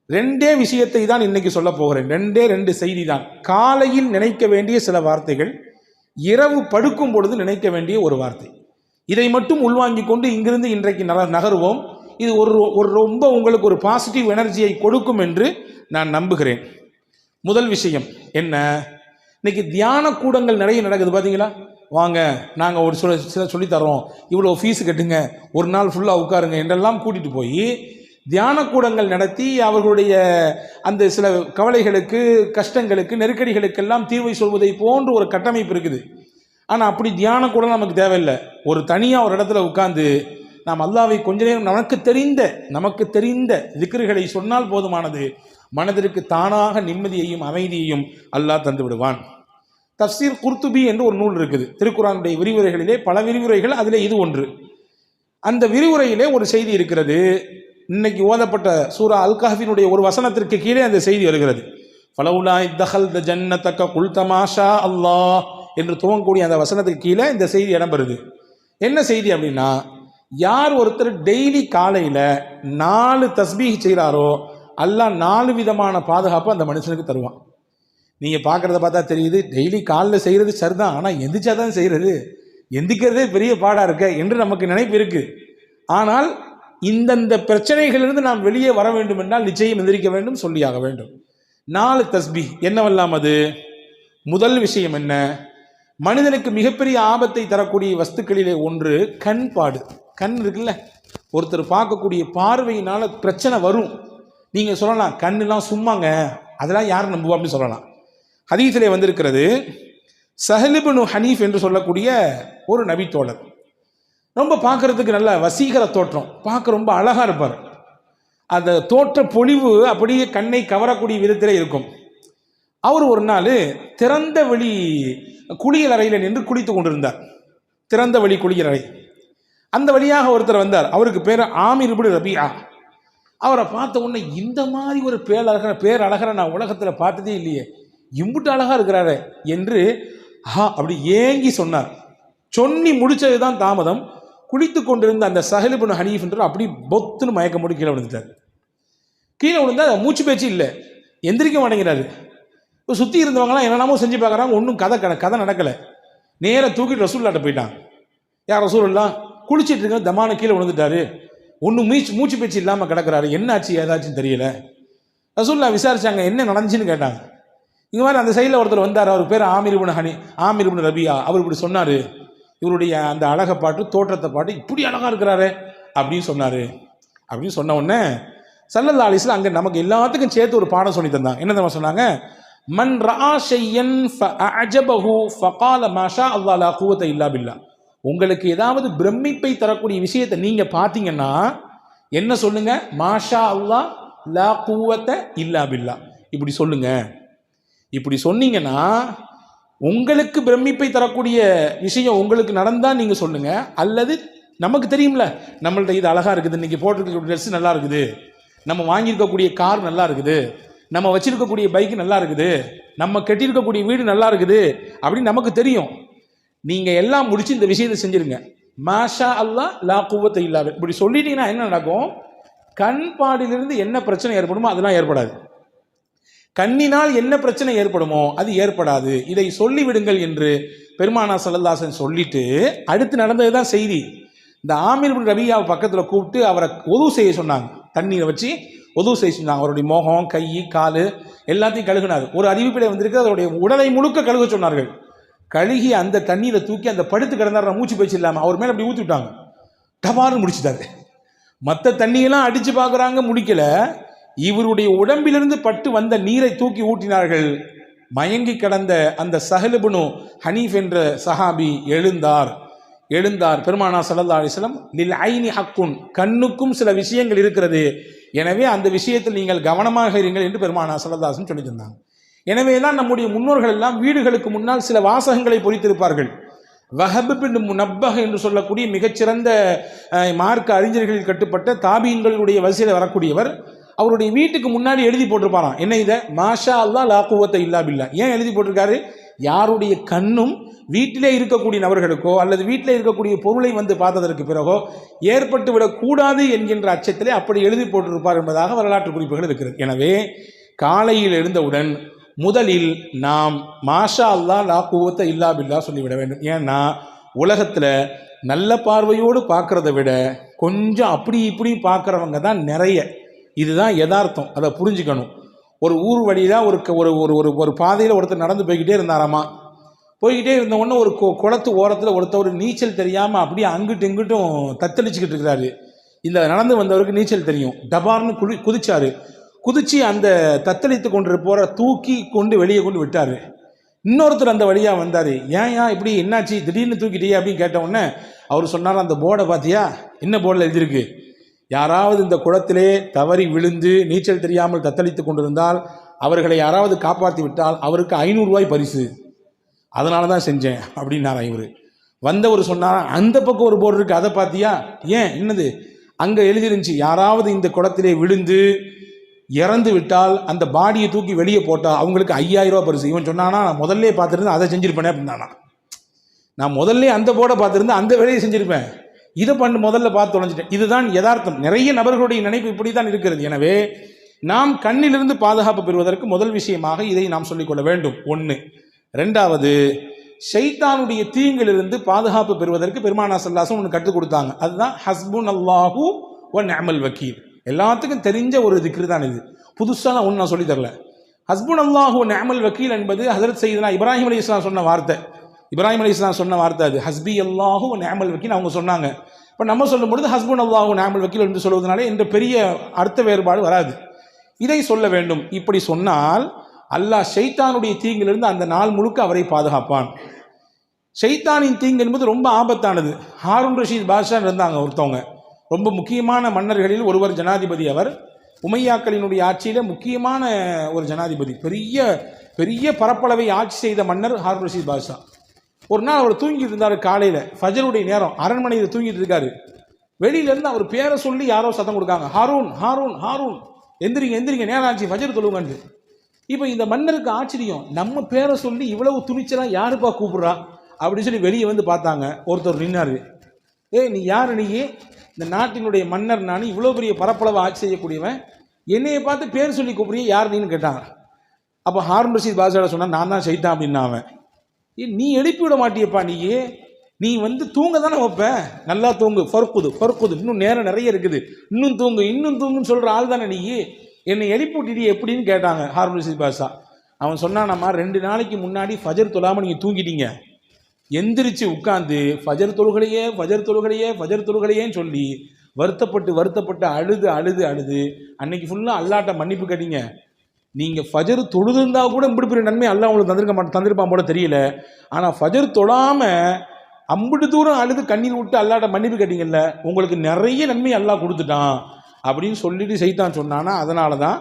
ரெண்டே விஷயத்தை தான் இன்னைக்கு சொல்ல போகிறேன். ரெண்டு செய்தி தான். காலையில் நினைக்க வேண்டிய சில வார்த்தைகள், இரவு படுக்கும் பொழுது நினைக்க வேண்டிய ஒரு வார்த்தை. இதை மட்டும் உள்வாங்கிக் கொண்டு இங்கிருந்து இன்றைக்கு நகருவோம். இது ஒரு ரொம்ப உங்களுக்கு ஒரு பாசிட்டிவ் எனர்ஜியை கொடுக்கும் என்று நான் நம்புகிறேன். முதல் விஷயம் என்ன, இன்னைக்கு தியான கூடங்கள் நிறைய நடக்குது பார்த்தீங்களா? வாங்க, நாங்கள் ஒரு சில சொல்லித்தரோம், இவ்வளோ ஃபீஸு கட்டுங்க, ஒரு நாள் ஃபுல்லாக உட்காருங்க என்றெல்லாம் கூட்டிகிட்டு போய் தியான கூடங்கள் நடத்தி அவர்களுடைய அந்த சில கவலைகளுக்கு, கஷ்டங்களுக்கு, நெருக்கடிகளுக்கெல்லாம் தீர்வை சொல்வதை போன்று ஒரு கட்டமைப்பு இருக்குது. ஆனால் அப்படி தியான கூடம் நமக்கு தேவையில்லை. ஒரு தனியாக ஒரு இடத்துல உட்கார்ந்து நாம் அல்லாஹ்வை கொஞ்ச நேரம் நமக்கு தெரிந்த திக்ருகளை சொன்னால் போதுமானது. மனதிற்கு தானாக நிம்மதியையும் அமைதியையும் அல்லாஹ் தந்து விடுவான். தஃப்சீர் குர்துபி என்று ஒரு நூல் இருக்குது. திருக்குர்ஆனுடைய விரிவுரைகளிலே பல விரிவுரைகள், அதிலே இது ஒன்று. அந்த விரிவுரையிலே ஒரு செய்தி இருக்கிறது. இன்னைக்கு ஓதப்பட்ட சூரா அல் கஹ்ஃபினுடைய ஒரு வசனத்திற்கு கீழே அந்த செய்தி வருகிறது. ஃபலவுலா இத்தஹல்த ஜன்னதக குல்த மாஷா அல்லாஹ் என்று துவங்கக்கூடிய அந்த வசனத்துக்கு கீழே இந்த செய்தி இடம்பெறுது. என்ன செய்தி அப்படின்னா, யார் ஒருத்தர் டெய்லி காலையில் 4 தஸ்பீஹ் செய்கிறாரோ அல்லாஹ் 4 விதமான பாதுகாப்பு அந்த மனுஷனுக்கு தருவான். நீங்கள் பார்க்குறத பார்த்தா தெரியுது, டெய்லி காலில் செய்கிறது சரிதான், ஆனால் எந்திரிச்சா தான் செய்கிறது, எந்திக்கிறதே பெரிய பாடாக இருக்க என்று நமக்கு நினைப்பு இருக்குது. ஆனால் இந்தந்த பிரச்சனைகளிலிருந்து நாம் வெளியே வர வேண்டும் என்றால் நிச்சயம் எந்திரிக்க வேண்டும், சொல்லியாக வேண்டும். 4 தஸ்பீஹ் என்னவெல்லாம் அது? முதல் விஷயம் என்ன, மனிதனுக்கு மிகப்பெரிய ஆபத்தை தரக்கூடிய வஸ்துக்களிலே ஒன்று கண்பாடு. கண் இருக்குல்ல, ஒருத்தர் பார்க்கக்கூடிய பார்வையினால் பிரச்சனை வரும். நீங்கள் சொல்லலாம் கண்ணுலாம் சும்மாங்க, அதெல்லாம் யார் நம்புவா அப்படின்னு சொல்லலாம். ஹதீஸிலே வந்திருக்கிறது, சஹல் இப்னு ஹனீஃப் என்று சொல்லக்கூடிய ஒரு நபித்தோழர், ரொம்ப பார்க்கறதுக்கு நல்ல வசீகர தோற்றம், பார்க்க ரொம்ப அழகாக இருப்பார். அந்த தோற்ற பொலிவு அப்படியே கண்ணை கவரக்கூடிய விதத்திலே இருக்கும். அவர் ஒரு நாள் திறந்த வெளி குளியல் அறையில் நின்று குளித்து கொண்டிருந்தார். திறந்த வெளி குளியல் அறை, அந்த வழியாக ஒருத்தர் வந்தார். அவருக்கு பேர் ஆமிர் இப்னு ரபியா. அவரை பார்த்த உடனே, இந்த மாதிரி ஒரு பேரழகரை நான் உலகத்தில் பார்த்ததே இல்லையே, இம்புட்டு அழகா இருக்கிறாரு என்று அப்படி ஏங்கி சொன்னார். சொன்னி முடிச்சது தான் தாமதம். குளித்து கொண்டிருந்த அந்த சஹல் இப்னு ஹனீஃப் என்று அப்படி பொத்துன்னு மயக்க முடி கீழே விழுந்துட்டார். கீழே விழுந்தா மூச்சு பேச்சு இல்லை, எந்திரிக்க மாட்டேங்கிறாரு. இப்போ சுற்றி இருந்தவங்களாம் என்னென்னமோ செஞ்சு பார்க்குறாங்க, ஒன்றும் கதை நடக்கலை. நேராக தூக்கிட்டு ரசூல்லாட்ட போயிட்டான். யார் ரசூலுல்லா, குளிச்சுட்டு இருக்க தமான கீழே விழுந்துட்டாரு, ஒன்றும் மூச்சு பேச்சு இல்லாமல் கிடக்கிறாரு, என்ன ஆச்சு ஏதாச்சும் தெரியல. ரசூல்லா விசாரிச்சாங்க, என்ன நடந்துச்சுன்னு கேட்டாங்க. இங்கே மாதிரி அந்த சைடில் ஒருத்தர் வந்தார், அவர் பேர் ஆமிர் இப்னு ரபியா. அவர் இப்படி சொன்னார், இவருடைய அந்த அழகை பாட்டு, தோற்றத்தை பாட்டு, இப்படி அழகாக இருக்கிறாரு அப்படின்னு சொன்னார். அப்படின்னு சொன்ன உடனே ஸல்லல்லாஹு அலைஹி வஸல்லம் அங்கே நமக்கு எல்லாத்துக்கும் சேர்த்து ஒரு பாடம் சொல்லி தந்தாங்க. என்ன தெரியுமா சொன்னாங்க, மன் ரஆ ஷையன் ஃபஅஜபஹு ஃபகால மாஷா அல்லாஹ் லா குவத இல்லா பில்லாஹ். உங்களுக்கு ஏதாவது பிரமிப்பை தரக்கூடிய விஷயத்தை நீங்க பார்த்தீங்கன்னா என்ன சொல்லுங்க, மாஷா அல்லாஹ் லா குவத இல்லா பில்லாஹ், இப்படி சொல்லுங்க. இப்படி சொன்னீங்கன்னா உங்களுக்கு பிரமிப்பை தரக்கூடிய விஷயம் உங்களுக்கு நடந்தா நீங்க சொல்லுங்க. அல்லது நமக்கு தெரியும்ல, நம்மள்ட்ட இது அழகா இருக்குது, இன்னைக்கு போட்டிருக்கக்கூடிய ட்ரெஸ் நல்லா இருக்குது, நம்ம வாங்கியிருக்கக்கூடிய கார் நல்லா இருக்குது, நம்ம வச்சிருக்கக்கூடிய பைக் நல்லா இருக்குது, நம்ம கட்டியிருக்கக்கூடிய வீடு நல்லா இருக்குது அப்படின்னு நமக்கு தெரியும். நீங்க எல்லாம் முடிச்சு இந்த விஷயத்தை செஞ்சிருங்க, மாஷா அல்லாஹ் லா குவத்த இல்லா பில்லாஹ் இப்படி சொல்லிட்டீங்கன்னா என்ன நடக்கும், கண் பாடிலிருந்து என்ன பிரச்சனை ஏற்படுமோ அதெல்லாம் ஏற்படாது, கண்ணினால் என்ன பிரச்சனை ஏற்படுமோ அது ஏற்படாது. இதை சொல்லிவிடுங்கள் என்று பெருமானார் ஸல்லல்லாஹு அலைஹி வஸல்லம் சொல்லிட்டு அடுத்து நடந்தது தான் செய்தி. இந்த ஆமிர் இப்னு ரபியாவை பக்கத்தில் கூப்பிட்டு அவரை ஒது செய்ய சொன்னாங்க. தண்ணீரை வச்சு ஒது செய்ய சொன்னாங்க. அவருடைய முகம், கை, கால் எல்லாத்தையும் கழுகினார். ஒரு அறிவிப்பில் வந்திருக்கு, அவருடைய உடலை முழுக்க கழுக சொன்னார்கள். கழுகி அந்த தண்ணீரை தூக்கி அந்த படுத்து கிடந்தார், மூச்சு பேச்சு இல்லாமல் அவர் மேலே அப்படி ஊற்றி விட்டாங்க. டபார்னு முடிச்சுட்டாரு. மற்ற தண்ணியெல்லாம் அடித்து பார்க்குறாங்க, முடிக்கல. இவருடைய உடம்பிலிருந்து பட்டு வந்த நீரை தூக்கி ஊட்டினார்கள். மயங்கி கிடந்த அந்த சஹல் இப்னு ஹனீஃப் என்ற சஹாபி எழுந்தார். பெருமானார் ஸல்லல்லாஹு அலைஹி வஸல்லம் லில் ஐனி ஹக்குன், கண்ணுக்கும் சில விஷயங்கள் இருக்கிறது, எனவே அந்த விஷயத்தில் நீங்கள் கவனமாக இருங்கள் என்று பெருமானார் ஸல்லல்லாஹு அலைஹி வஸல்லம் சொல்லி தந்தாங்க. எனவே தான் நம்முடைய முன்னோர்கள் எல்லாம் வீடுகளுக்கு முன்னால் சில வாசகங்களை பொறித்திருப்பார்கள். வஹப் பின் முனப்பஹ் என்று சொல்லக்கூடிய மிகச்சிறந்த மார்க்க அறிஞர்களில் கட்டுப்பட்ட தாபீன்களுடைய வரிசையில் வரக்கூடியவர், அவருடைய வீட்டுக்கு முன்னாடி எழுதி போட்டிருப்பாராம். என்ன இதை, மாஷா அல்லாஹ் லா குவத்த இல்லா பில்லாஹ். ஏன் எழுதி போட்டிருக்காரு, யாருடைய கண்ணும் வீட்டிலே இருக்கக்கூடிய நபர்களுக்கோ அல்லது வீட்டிலே இருக்கக்கூடிய பொருளை வந்து பார்த்ததற்கு பிறகோ ஏற்பட்டு விடக்கூடாது என்கின்ற அச்சத்திலே அப்படி எழுதி போட்டிருப்பார் என்பதாக வரலாற்று குறிப்புகள் இருக்கிறது. எனவே காலையில் எழுந்தவுடன் முதலில் நாம் மாஷா அல்லா லா குவத்த இல்லா பில்லா சொல்லிவிட வேண்டும். ஏன்னா உலகத்தில் நல்ல பார்வையோடு பார்க்கறத விட கொஞ்சம் அப்படி இப்படி பார்க்குறவங்க தான் நிறைய. இதுதான் யதார்த்தம், அதை புரிஞ்சுக்கணும். ஒரு ஊர் வழியில் ஒரு பாதையில் ஒருத்தர் நடந்து போய்கிட்டே இருந்தாராமா. போய்கிட்டே இருந்தவொடனே ஒரு குளத்து ஓரத்தில் ஒருத்தர் நீச்சல் தெரியாமல் அப்படியே அங்கிட்டு இங்கிட்டும் தத்தளிச்சுக்கிட்டு இருக்கிறாரு. இந்த நடந்து வந்தவருக்கு நீச்சல் தெரியும். டபார்னு குதிச்சாரு. குதிச்சு அந்த தத்தளித்து கொண்டு போகிற தூக்கி கொண்டு வெளியே கொண்டு விட்டார். இன்னொருத்தர் அந்த வழியாக வந்தார். ஏன் இப்படி என்னாச்சு திடீர்னு தூக்கிட்டியே அப்படின்னு கேட்டவுடனே அவர் சொன்னார், அந்த போர்டை பார்த்தியா, என்ன போர்டில் எழுதியிருக்கு, யாராவது இந்த குளத்திலே தவறி விழுந்து நீச்சல் தெரியாமல் தத்தளித்து கொண்டிருந்தால் அவர்களை யாராவது காப்பாற்றி விட்டால் அவருக்கு 500 ரூபாய் பரிசு, அதனால தான் செஞ்சேன் அப்படின்னாரா. இவர் வந்தவர் சொன்னார், அந்த பக்கம் ஒரு போர்டு இருக்குது, அதை பார்த்தியா, ஏன் என்னது, அங்கே எழுதிருந்துச்சு யாராவது இந்த குளத்திலே விழுந்து இறந்து விட்டால் அந்த பாடியை தூக்கி வெளியே போட்டால் அவங்களுக்கு 5000 ரூபா பரிசு. இவன் சொன்னானா, நான் முதல்ல பார்த்துருந்தேன் அதை செஞ்சிருப்பேனே அப்படின்னானா. நான் முதல்ல அந்த போர்டை பார்த்துருந்தேன் அந்த வேலையை செஞ்சிருப்பேன், இதை முதல்ல பார்த்து தொலைஞ்சிட்டேன். இதுதான் யதார்த்தம். நிறைய நபர்களுடைய நினைப்பு இப்படி தான் இருக்கிறது. எனவே நாம் கண்ணிலிருந்து பாதுகாப்பு பெறுவதற்கு முதல் விஷயமாக இதை நாம் சொல்லிக்கொள்ள வேண்டும். 1. 2வது, ஷைத்தானுடைய தீங்கிலிருந்து பாதுகாப்பு பெறுவதற்கு பெருமானா ஸல்லல்லாஹு ஒன்று கற்றுக் கொடுத்தாங்க. அதுதான் ஹஸ்புன் அல்லாஹு வ நிஅமல் வக்கீல். எல்லாத்துக்கும் தெரிஞ்ச ஒரு திக்ர் தான் இது, புதுசாக ஒன்று நான் சொல்லி தரல. ஹஸ்புன் அல்லாஹு வ நிஅமல் வக்கீல் என்பது ஹஸரத் சையதுனா இப்ராஹிம் அலைஹிஸ்ஸலாம் சொன்ன வார்த்தை. இப்ராஹிம் அலைஹிஸ்ஸலாம் சொன்ன வார்த்தை அது. ஹஸ்பி அல்லாஹு வ நிஅமல் வக்கீல் அவங்க சொன்னாங்க. இப்போ நம்ம சொல்லும் பொழுது ஹஸ்புன் அல்லாஹு வ நிஅமல் வக்கீல் என்று சொல்வதனாலே என்ற பெரிய அர்த்த வேறுபாடு வராது. இதை சொல்ல வேண்டும். இப்படி சொன்னால் அல்லாஹ் ஷைத்தானுடைய தீங்கிலிருந்து அந்த நாள் முழுக்க அவரை பாதுகாப்பான். ஷைத்தானின் தீங்கு என்பது ரொம்ப ஆபத்தானது. ஹாரூன் ரஷீத் பாஷா இருந்தாங்க ஒருத்தவங்க, ரொம்ப முக்கியமான மன்னர்களில் ஒருவர், ஜனாதிபதி. அவர் உமையாக்களினுடைய ஆட்சியில் முக்கியமான ஒரு ஜனாதிபதி, பெரிய பெரிய பரப்பளவை ஆட்சி செய்த மன்னர் ஹாரூன் ரஷீத் பாஷா. ஒரு நாள் அவர் தூங்கிட்டு இருந்தார். காலையில் ஃபஜருடைய நேரம், அரண்மனையில் தூங்கிட்டு இருக்காரு. வெளியிலேருந்து அவர் பேரை சொல்லி யாரோ சத்தம் கொடுக்காங்க, ஹாரூன் ஹாரூன் ஹாரூன், எந்திரிங்க எந்திரிங்க, நேரம் ஆச்சு, ஃபஜர் தொழுவுங்கன்னு. இப்போ இந்த மன்னருக்கு ஆச்சரியம், நம்ம பேரை சொல்லி இவ்வளவு துணிச்சலாம் யாருப்பா கூப்பிட்றா அப்படின்னு சொல்லி வெளியே வந்து பார்த்தாங்க. ஒருத்தர் நின்னாரு. நீ யார், நீ இந்த நாட்டினுடைய மன்னர், நான் இவ்வளோ பெரிய பரப்பளவை ஆட்சி செய்யக்கூடியவன், என்னையை பார்த்து பேர் சொல்லி கூப்பிடுறிய, யார் நீன்னு கேட்டாங்க. அப்போ ஹாரூன் ரஷீத் பாஷா சொன்னா, நான் தான் ஷைத்தான் அப்படின்னா. அவன், நீ எழுப்பி விட மாட்டியப்பா, நீ வந்து தூங்க தானே வைப்ப, நல்லா தூங்கு, ஃபர்குது, இன்னும் நேரம் நிறைய இருக்குது, இன்னும் தூங்குன்னு சொல்கிற ஆள் தானே நீ, என்னை எழுப்பி விட்டுடி எப்படின்னு கேட்டாங்க ஹாரூன் ரஷீத் பாஷா. அவன் சொன்னான், நம்ம 2 நாளைக்கு முன்னாடி ஃபஜர் தொழாமல் நீங்கள் தூங்கிட்டீங்க, எந்திரிச்சு உட்காந்து ஃபஜர் தொழுகலையேன்னு சொல்லி வருத்தப்பட்டு அழுது அன்னைக்கு ஃபுல்லாக அல்லாட்ட மன்னிப்பு கேட்டீங்க. நீங்கள் ஃபஜர் தொழுதுருந்தா கூட இப்படி பெரிய நன்மை அல்லாஹ் உங்களுக்கு தந்திருப்பான் போல தெரியல. ஆனால் ஃபஜர் தொழாமல் அம்பிட்டு தூரம் அழுது கண்ணீர் விட்டு அல்லாட்ட மன்னிப்பு கேட்டீங்கல்ல, உங்களுக்கு நிறைய நன்மை அல்லாஹ் கொடுத்துட்டான் அப்படின்னு சொல்லிட்டு சைத்தான் சொன்னானா. அதனால தான்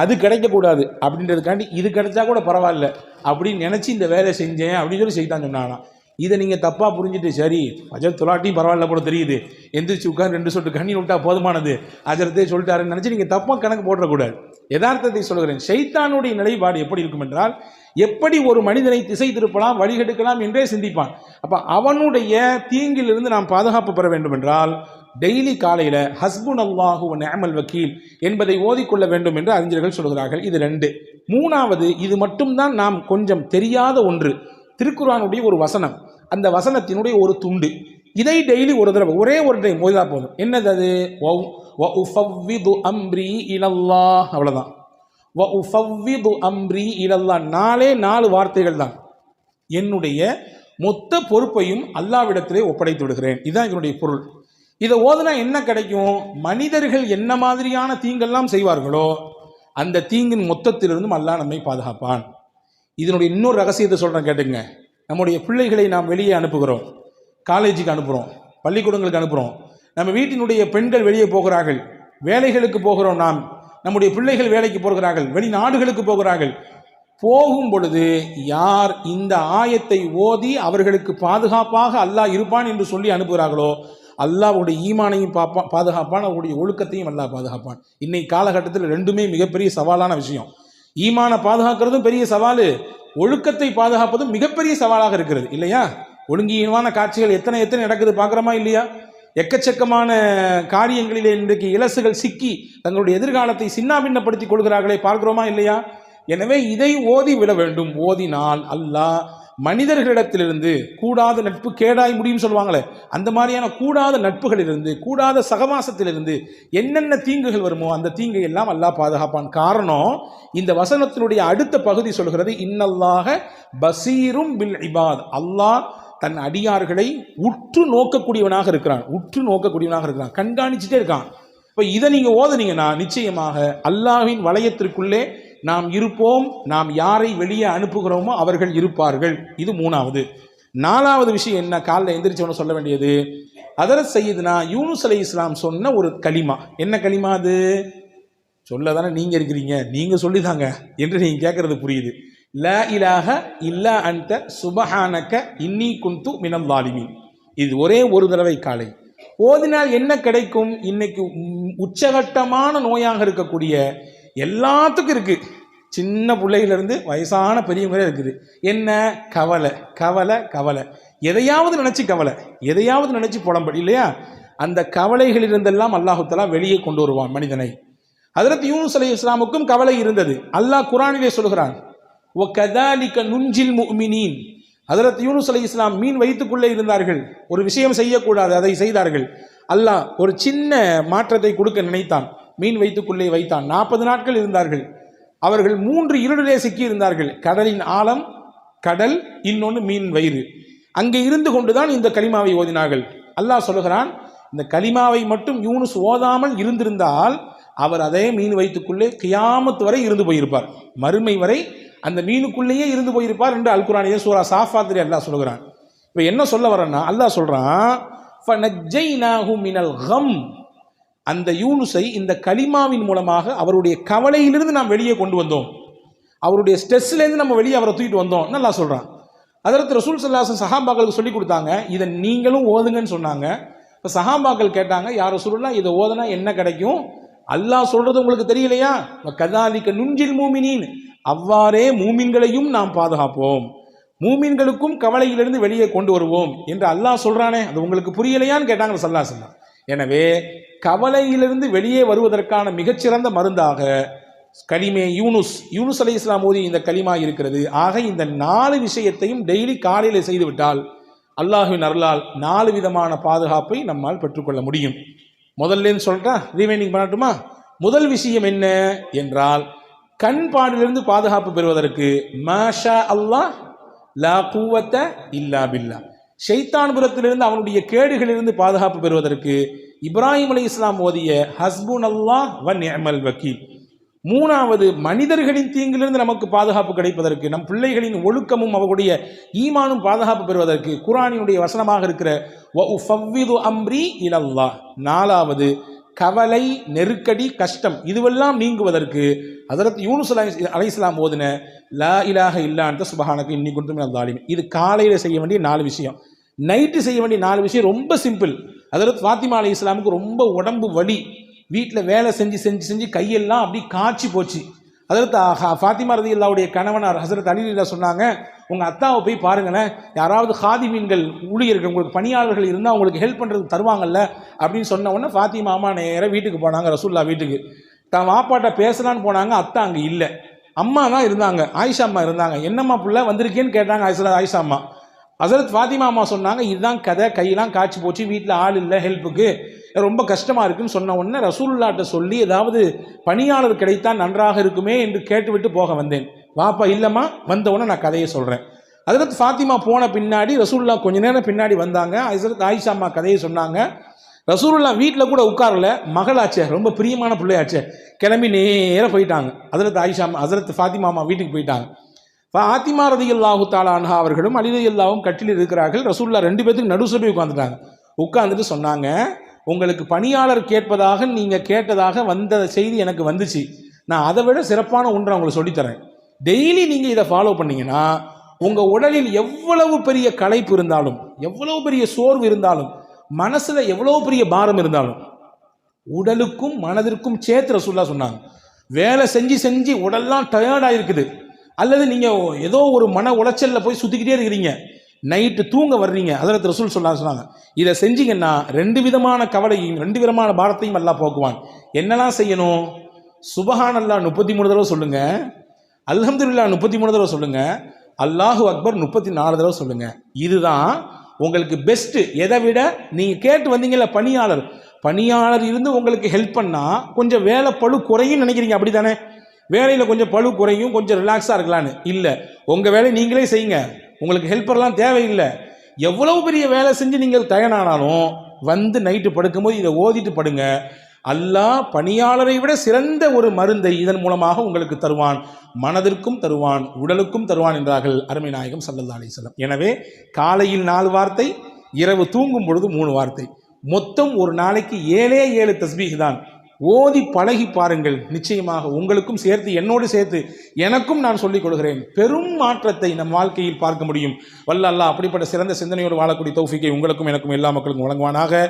அது கிடைக்கக்கூடாது அப்படின்றதுக்காண்டி இது கிடைச்சா கூட பரவாயில்ல அப்படின்னு நினச்சி இந்த வேலையை செஞ்சேன் அப்படின்னு சொல்லி சைத்தான் சொன்னானா. இதை நீங்கள் தப்பாக புரிஞ்சுட்டு, சரி ஃபஜர் தொழாட்டியும் பரவாயில்ல போல தெரியுது, எந்திரிச்சு உட்காந்து 2 சொட்டு கண்ணீர் விட்டா போதுமானது, அஜரத்தே சொல்லிட்டாருன்னு நினச்சி நீங்கள் தப்பாக கணக்கு போடக்கூடாது. யதார்த்தத்தை சொல்கிறேன். ஷைத்தானுடைய நிலைப்பாடு எப்படி இருக்கும் என்றால், எப்படி ஒரு மனிதனை திசை திருப்பலாம், வழிகெடுக்கலாம் என்றே சிந்திப்பான். அப்போ அவனுடைய தீங்கிலிருந்து நாம் பாதுகாப்பு பெற வேண்டும் என்றால் டெய்லி காலையில் ஹஸ்புன் அல்லாஹு வ நிஅமல் வக்கீல் என்பதை ஓதிக்கொள்ள வேண்டும் என்று அறிஞர்கள் சொல்கிறார்கள். இது 2. 3வது, இது மட்டும்தான் நாம் கொஞ்சம் தெரியாத ஒன்று, திருக்குர்ஆனுடைய ஒரு வசனம், அந்த வசனத்தினுடைய ஒரு துண்டு. இதை டெய்லி ஒரு தடவை, ஒரே ஒரு டைம் ஓதினா போதும். என்னது அது? வ உஃபவ்விது அம்ரி இலல்லாஹ், அவ்வளோதான். வ உஃபவ்விது அம்ரி இலல்லாஹ், 4 வார்த்தைகள் தான். என்னுடைய மொத்த பொறுப்பையும் அல்லாஹ்விடத்திலே ஒப்படைத்து விடுகிறேன். இதுதான் இதனுடைய பொருள். இதை ஓதுனா என்ன கிடைக்கும்? மனிதர்கள் என்ன மாதிரியான தீங்கெல்லாம் செய்வார்களோ அந்த தீங்கின் மொத்தத்திலிருந்தும் அல்லாஹ் நம்மை பாதுகாப்பான். இதனுடைய இன்னொரு ரகசியத்தை சொல்கிறேன் கேட்டுங்க. நம்முடைய பிள்ளைகளை நாம் வெளியே அனுப்புகிறோம், காலேஜுக்கு அனுப்புகிறோம், பள்ளிக்கூடங்களுக்கு அனுப்புகிறோம். நம்ம வீட்டினுடைய பெண்கள் வெளியே போகிறார்கள், வேலைகளுக்கு போகிறோம். நம்முடைய பிள்ளைகள் வேலைக்கு போகிறார்கள், வெளிநாடுகளுக்கு போகிறார்கள். போகும் பொழுது யார் இந்த ஆயத்தை ஓதி அவர்களுக்கு பாதுகாப்பாக அல்லாஹ் இருப்பான் என்று சொல்லி அனுப்புகிறார்களோ அல்லாஹ்வுடைய ஈமானையும் பாதுகாப்பான், அவருடைய ஒழுக்கத்தையும் அல்லாஹ் பாதுகாப்பான். இன்னைக்கு காலகட்டத்தில் 2மே மிகப்பெரிய சவாலான விஷயம். ஈமானை பாதுகாக்கிறதும் பெரிய சவால், ஒழுக்கத்தை பாதுகாப்பது மிகப்பெரிய சவாலாக இருக்கிறது இல்லையா? ஒழுங்கீனமான காட்சிகள் எத்தனை எத்தனை நடக்குது பார்க்குறோமா இல்லையா? எக்கச்சக்கமான காரியங்களிலே இன்றைக்கு இலசுகள் சிக்கி தங்களுடைய எதிர்காலத்தை சின்னாபின்னப்படுத்திக் கொள்கிறார்களே, பார்க்கிறோமா இல்லையா? எனவே இதை ஓதி விட வேண்டும். ஓதினால் அல்லாஹ் மனிதர்களிடத்திலிருந்து கூடாத நட்பு கேடாய் முடியும் சொல்லுவாங்களே, அந்த மாதிரியான கூடாத நட்புகளிலிருந்து, கூடாத சகவாசத்திலிருந்து என்னென்ன தீங்குகள் வருமோ அந்த தீங்கை எல்லாம் அல்லாஹ் பாதுகாப்பான். காரணம், இந்த வசனத்தினுடைய அடுத்த பகுதி சொல்கிறது, இன்னல்லாஹ பசீரும் பில் இபாத். அல்லாஹ் தன் அடியார்களை உற்று நோக்கக்கூடியவனாக இருக்கிறான். உற்று நோக்கக்கூடியவனாக இருக்கிறான், கண்காணிச்சுட்டே இருக்கான். இப்போ இதை நீங்கள் ஓதுனீங்கன்னா நிச்சயமாக அல்லாஹ்வின் வளையத்திற்குள்ளே நாம் இருப்போம். நாம் யாரை வெளியே அனுப்புகிறோமோ அவர்கள் இருப்பார்கள். இது மூணாவது. நாலாவது விஷயம் என்ன? காலைல எந்திரிச்சவன சொல்ல வேண்டியது, ஹதரத் சையதுனா யூனுஸ் அலைஹிஸ்ஸலாம் சொன்ன ஒரு கலிமா. என்ன கலிமா அது? சொல்ல தானே நீங்கள் இருக்கிறீங்க, நீங்கள் சொல்லிதாங்க என்று நீங்கள் கேட்கறது புரியுது. லா இலாஹ இல்லா அன்த சுபஹானக இன்னி குன்து மினல் ஸாலிமீன். இது ஒரே ஒரு தடவை காலை ஓதினால் என்ன கிடைக்கும்? இன்னைக்கு உச்சகட்டமான நோயாக இருக்கக்கூடிய எல்லாத்துக்கும் இருக்கு, சின்ன பிள்ளையிலிருந்து வயசான பெரியவங்களே இருக்குது. என்ன? கவலை கவலை கவலை. எதையாவது நினைச்சு கவலை, எதையாவது நினைச்சு புலம்படி இல்லையா? அந்த கவலைகளிலிருந்தெல்லாம் அல்லாஹு தஆலா வெளியே கொண்டு வருவான் மனிதனை. ஹஜ்ரத் யூனுஸ் அலைஹிஸ்ஸலாமுக்கும் கவலை இருந்தது. அல்லாஹ் குர்ஆனிலே சொல்கிறான், வகதாலிக நுஞ்சில் முஃமினீன். ஹஜ்ரத் யூனுஸ் அலைஹிஸ்ஸலாம் மீன் வயிற்றுக்குள்ளே இருந்தார்கள், ஒரு விஷயம் செய்யக்கூடாது, அதை செய்தார்கள். அல்லாஹ் ஒரு சின்ன மாற்றத்தை கொடுக்க நினைத்தான், மீன் வயிற்றுக்குள்ளே வைத்தான். 40 நாட்கள் இருந்தார்கள். அவர்கள் 3 இருளிலே சிக்கி இருந்தார்கள். கடலின் ஆழம், கடல், இன்னொன்று மீன் வயிறு. அங்கே இருந்து கொண்டுதான் இந்த கலிமாவை ஓதினார்கள். அல்லாஹ் சொல்லுகிறான், இந்த கலிமாவை மட்டும் யூனுஸ் ஓதாமல் இருந்திருந்தால் அவர் அதே மீன் வயிற்றுக்குள்ளே கியாமத் வரை இருந்து போயிருப்பார், மறுமை வரை அந்த மீனுக்குள்ளேயே இருந்து போயிருப்பார் என்று அல் குர்ஆனிலே சூரா சாஃபாத்திலே அல்லாஹ் சொல்லுகிறான். இப்போ என்ன சொல்ல வரேன்னா, அல்லாஹ் சொல்றான், ஃபனஜ்ஜைனாஹு மினல் கம். அந்த யூனுஸை இந்த கலிமாவின் மூலமாக அவருடைய கவலையிலிருந்து நாம் வெளியே கொண்டு வந்தோம், அவருடைய ஸ்ட்ரெஸ்லேருந்து நம்ம வெளியே அவரை தூக்கிட்டு வந்தோம் நல்லா சொல்கிறான். அதற்கு ரசூல் ஸல்லல்லாஹு அலைஹி வஸல்லம் சஹாபாக்களுக்கு சொல்லி கொடுத்தாங்க, இதை நீங்களும் ஓதுங்கன்னு சொன்னாங்க. இப்போ சஹாபாக்கள் கேட்டாங்க, யார் ரசூலுல்லாஹ் இதை ஓதுனா என்ன கிடைக்கும்? அல்லாஹ் சொல்றது உங்களுக்கு தெரியலையா? கதாலிக நுஞ்சில் மூமினீன், அவ்வாறே மூமின்களையும் நாம் பாதுகாப்போம், மூமின்களுக்கும் கவலையிலிருந்து வெளியே கொண்டு வருவோம் என்று அல்லாஹ் சொல்றானே, அது உங்களுக்கு புரியலையான்னு கேட்டாங்க ஸல்லல்லாஹு அலைஹி வஸல்லம். எனவே கவலையிலிருந்து வெளியே வருவதற்கான மிகச்சிறந்த மருந்தாக கலிமே யூனுஸ் அலைஹிஸ்ஸலாம் ஓதி இந்த கலிமா இருக்கிறது. ஆக இந்த 4 விஷயத்தையும் டெய்லி காலையில் செய்துவிட்டால் அல்லாஹ்வின் அருளால் 4 விதமான பாதுகாப்பை நம்மால் பெற்றுக்கொள்ள முடியும். முதல்ல சொல்றா, ரீவைண்டிங் பண்ணட்டுமா? முதல் விஷயம் என்ன என்றால், கண் பாடிலிருந்து பாதுகாப்பு பெறுவதற்கு மாஷா அல்லாஹ் லா குவத்த இல்லா பில்லா, ஷைத்தான் புறத்திலிருந்து அவனுடைய கேடுகளிலிருந்து பாதுகாப்பு பெறுவதற்கு இப்ராஹிம் அலைஹிஸ்ஸலாம் ஓதிய ஹஸ்புன் அல்லாஹ் வ நிஅமல் வக்கீல். மூணாவது, மனிதர்களின் தீங்கிலிருந்து நமக்கு பாதுகாப்பு கிடைப்பதற்கு, நம் பிள்ளைகளின் ஒழுக்கமும் அவர்களுடைய ஈமானும் பாதுகாப்பு பெறுவதற்கு குர்ஆனினுடைய வசனமாக இருக்கிற வ உஃபவ்விது அம்ரி இலல்லாஹ். நாலாவது, கவலை, நெருக்கடி, கஷ்டம் இதுவெல்லாம் நீங்குவதற்கு ஹஜ்ரத் யூனுஸ் அலைஹிஸ்ஸலாம் ஓதின லா இலாஹ இல்லா அன்த சுப்ஹானக இன்னி குன்து மினல் ஸாலிமீன். இது காலையில் செய்ய வேண்டிய 4 விஷயம். நைட்டு செய்ய வேண்டிய 4 விஷயம் ரொம்ப சிம்பிள். ஹஜ்ரத் ஃபாத்திமா அலைஹிஸ்ஸலாமுக்கு ரொம்ப உடம்பு வலி, வீட்டில் வேலை செஞ்சு செஞ்சு செஞ்சு கையெல்லாம் அப்படி காய்ச்சி போச்சு. ஹஜ்ரத் ஃபாத்திமா ரலியல்லாஹுடைய கணவனார் ஹஜ்ரத் அலி ரலியல்லாஹு சொன்னாங்க, உங்கள் அத்தாவை போய் பாருங்களேன், யாராவது ஹாதிமீன்கள் ஊழியர்கள் உங்களுக்கு பணியாளர்கள் இருந்தால் உங்களுக்கு ஹெல்ப் பண்ணுறதுக்கு தருவாங்கல்ல அப்படின்னு சொன்ன உடனே ஃபாத்திமா அம்மா நேராக வீட்டுக்கு போனாங்க, ரசூல்லா வீட்டுக்கு. தான் வாப்பாட்ட பேசலான்னு போனாங்க, அத்தா அங்கே இல்லை, அம்மா தான் இருந்தாங்க, ஆயிஷா அம்மா இருந்தாங்க. என்னம்மா பிள்ளை வந்திருக்கேன்னு கேட்டாங்க ஆயிஷா அம்மா. ஹஜ்ரத் ஃபாத்திமா அம்மா சொன்னாங்க, இதுதான் கதை, கையெல்லாம் காய்ச்சி போச்சு, வீட்டில் ஆள் இல்லை ஹெல்ப்புக்கு, ரொம்ப கஷ்டமாக இருக்குன்னு சொன்ன உடனே ரசூலுல்லாஹ்ட்ட சொல்லி ஏதாவது பணியாளர் கிடைத்தால் நன்றாக இருக்குமே என்று கேட்டுவிட்டு போக வந்தேன். வாப்பா இல்லைம்மா, வந்த உடனே நான் கதையை சொல்கிறேன். ஹஜ்ரத் ஃபாத்திமா போன பின்னாடி ரசூலுல்லாஹ் கொஞ்ச நேரம் பின்னாடி வந்தாங்க. ஹஜ்ரத் ஆயிஷா அம்மா கதையை சொன்னாங்க. ரசூலுல்லாஹ் வீட்டில் கூட உட்காரல, மகளாச்சே, ரொம்ப பிரியமான பிள்ளையாச்சே, கிளம்பி நேராக போயிட்டாங்க. ஹஜ்ரத் ஃபாத்திமா அம்மா வீட்டுக்கு போயிட்டாங்க. ஃபாத்திமா ரலியல்லாஹு தஆலா அன்ஹா அவர்களும் அலி ரலியல்லாஹும் கட்டில் இருக்கிறார்கள். ரசூலுல்லாஹ் 2 பேத்துக்கு நடுசுல போய் உட்காந்துட்டாங்க. உட்காந்துட்டு சொன்னாங்க, உங்களுக்கு பணியாளர் கேட்பதாக நீங்கள் கேட்டதாக வந்த செய்தி எனக்கு வந்துச்சு, நான் அதை விட சிறப்பான ஒன்றை உங்களுக்கு சொல்லித்தரேன். டெய்லி நீங்கள் இதை ஃபாலோ பண்ணீங்கன்னா உங்கள் உடலில் எவ்வளவு பெரிய களைப்பு இருந்தாலும், எவ்வளவு பெரிய சோர்வு இருந்தாலும், மனசில் எவ்வளவு பெரிய பாரம் இருந்தாலும், உடலுக்கும் மனதிற்கும் சேர்த்து ரசூலுல்லாஹ் சொன்னாங்க, வேலை செஞ்சு செஞ்சு உடல்லாம் டயர்டாக இருக்குது, அல்லது நீங்கள் ஏதோ ஒரு மன உளைச்சலில் போய் சுற்றிக்கிட்டே இருக்கிறீங்க, நைட்டு தூங்க வர்றீங்க, ஹஜ்ரத் ரசூல் சொன்னாங்க, இதை செஞ்சீங்கன்னா 2 விதமான கவலையும் 2 விதமான பாரத்தையும் அல்லாஹ் போக்குவான். என்னெல்லாம் செய்யணும்? சுபஹானல்லாஹ் 33 தடவை சொல்லுங்க, அல்ஹம்துலில்லாஹ் 33 தடவை சொல்லுங்க, அல்லாஹு அக்பர் 34 தடவை சொல்லுங்க. இதுதான் உங்களுக்கு பெஸ்ட். எதை விட நீங்க கேட்டு வந்தீங்கல்ல, பணியாளர் இருந்து உங்களுக்கு ஹெல்ப் பண்ணா கொஞ்சம் வேலை பளு குறையும் நினைக்கிறீங்க, அப்படித்தானே? வேலையில் கொஞ்சம் பளு குறையும், கொஞ்சம் ரிலாக்ஸாக இருக்கலான்னு. இல்லை, உங்கள் வேலையை நீங்களே செய்யுங்க, உங்களுக்கு ஹெல்ப்பர்லாம் தேவையில்லை. எவ்வளவு பெரிய வேலை செஞ்சு நீங்கள் தயாரானாலும் வந்து நைட்டு படுக்கும்போது இதை ஓதிட்டு படுங்க. அல்லாஹ் பணியாளரை விட சிறந்த ஒரு மருந்தை இதன் மூலமாக உங்களுக்கு தருவான், மனதிற்கும் தருவான், உடலுக்கும் தருவான் என்றார்கள் அருமை நாயகம் ஸல்லல்லாஹு அலைஹி வஸல்லம். எனவே காலையில் 4 வார்த்தை, இரவு தூங்கும் பொழுது 3 வார்த்தை, மொத்தம் ஒரு நாளைக்கு 7 தஸ்பீஹ் தான். ஓதி பழகி பாருங்கள், நிச்சயமாக உங்களுக்கும் சேர்த்து என்னோடு சேர்த்து எனக்கும் நான் சொல்லிக் கொடுக்கிறேன், பெரும் மாற்றத்தை நம் வாழ்க்கையில் பார்க்க முடியும். வல்ல அல்லாஹ் அப்படிப்பட்ட சிறந்த சிந்தனையோடு வாழக்கூடிய தௌஃபீக்கை உங்களுக்கும் எனக்கும் எல்லா மக்களுக்கும் வழங்குவானாக.